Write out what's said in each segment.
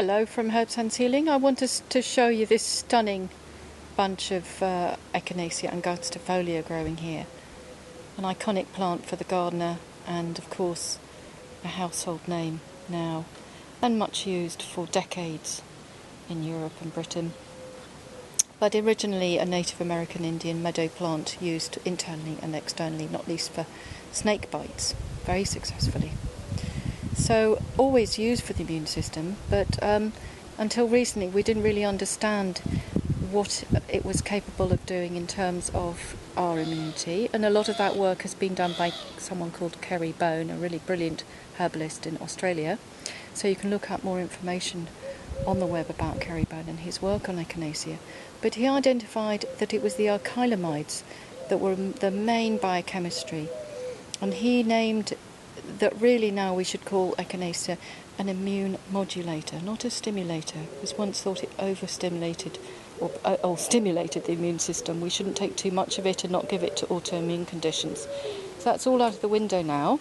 Hello from Herbs and Healing. I want to show you this stunning bunch of Echinacea angustifolia growing here. An iconic plant for the gardener and of course a household name now, and much used for decades in Europe and Britain. But originally a Native American Indian meadow plant used internally and externally, not least for snake bites, very successfully. So always used for the immune system, but until recently we didn't really understand what it was capable of doing in terms of our immunity, and a lot of that work has been done by someone called Kerry Bone, a really brilliant herbalist in Australia. So you can look up more information on the web about Kerry Bone and his work on Echinacea. But he identified that it was the alkylamides that were the main biochemistry, and he named that really now we should call Echinacea an immune modulator, not a stimulator. It was once thought it overstimulated or stimulated the immune system. We shouldn't take too much of it and not give it to autoimmune conditions. So that's all out of the window now.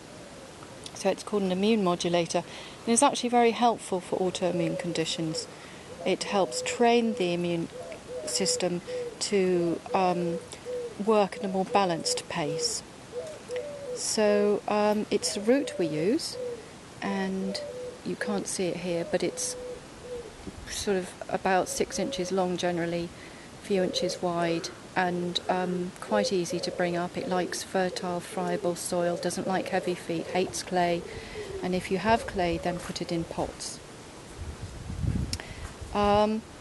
So it's called an immune modulator, and it's actually very helpful for autoimmune conditions. It helps train the immune system to work at a more balanced pace. So it's a root we use, and you can't see it here, but it's sort of about 6 inches long generally, a few inches wide, and quite easy to bring up. It likes fertile, friable soil, doesn't like heavy feet, hates clay, and if you have clay then put it in pots.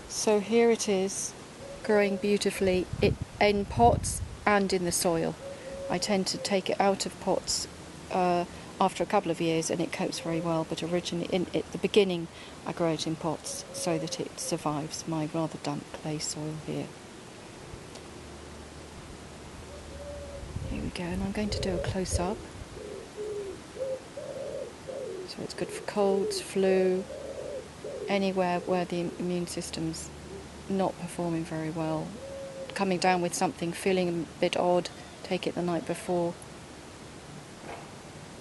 So here it is growing beautifully in pots and in the soil. I tend to take it out of pots after a couple of years and it copes very well, but originally at the beginning I grow it in pots so that it survives my rather damp clay soil here. Here we go, and I'm going to do a close-up. So it's good for colds, flu, anywhere where the immune system's not performing very well. Coming down with something, feeling a bit odd, take it the night before.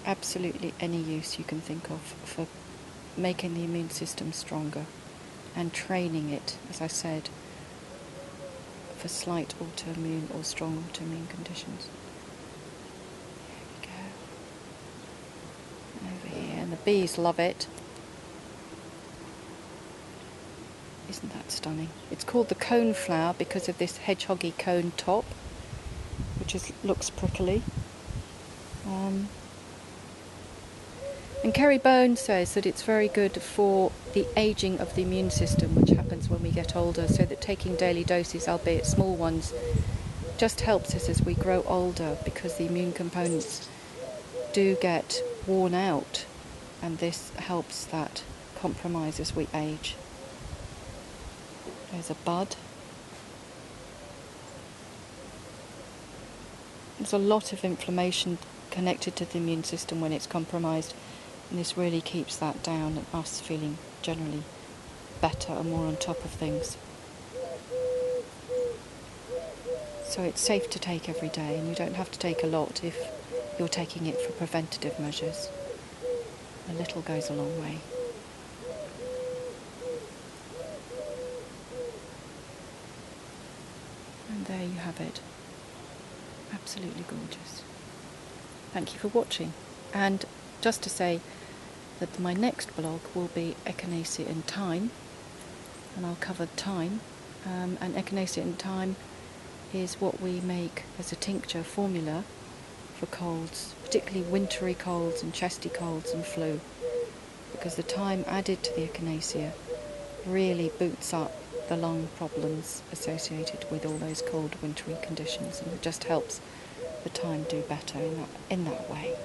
Absolutely any use you can think of for making the immune system stronger and training it, as I said, for slight autoimmune or strong autoimmune conditions. Here we go. Over here, and the bees love it. Isn't that stunning? It's called the cone flower because of this hedgehoggy cone top, which looks prickly. And Kerry Bone says that it's very good for the ageing of the immune system, which happens when we get older, so that taking daily doses, albeit small ones, just helps us as we grow older, because the immune components do get worn out, and this helps that compromise as we age. There's a bud. There's a lot of inflammation connected to the immune system when it's compromised, and this really keeps that down and us feeling generally better and more on top of things. So it's safe to take every day, and you don't have to take a lot if you're taking it for preventative measures. A little goes a long way. And there you have it. Absolutely gorgeous. Thank you for watching. And just to say that my next blog will be Echinacea in Thyme, and I'll cover thyme. And Echinacea in Thyme is what we make as a tincture formula for colds, particularly wintry colds and chesty colds and flu, because the thyme added to the Echinacea really boots up the lung problems associated with all those cold wintry conditions, and it just helps the thyme do better in that way.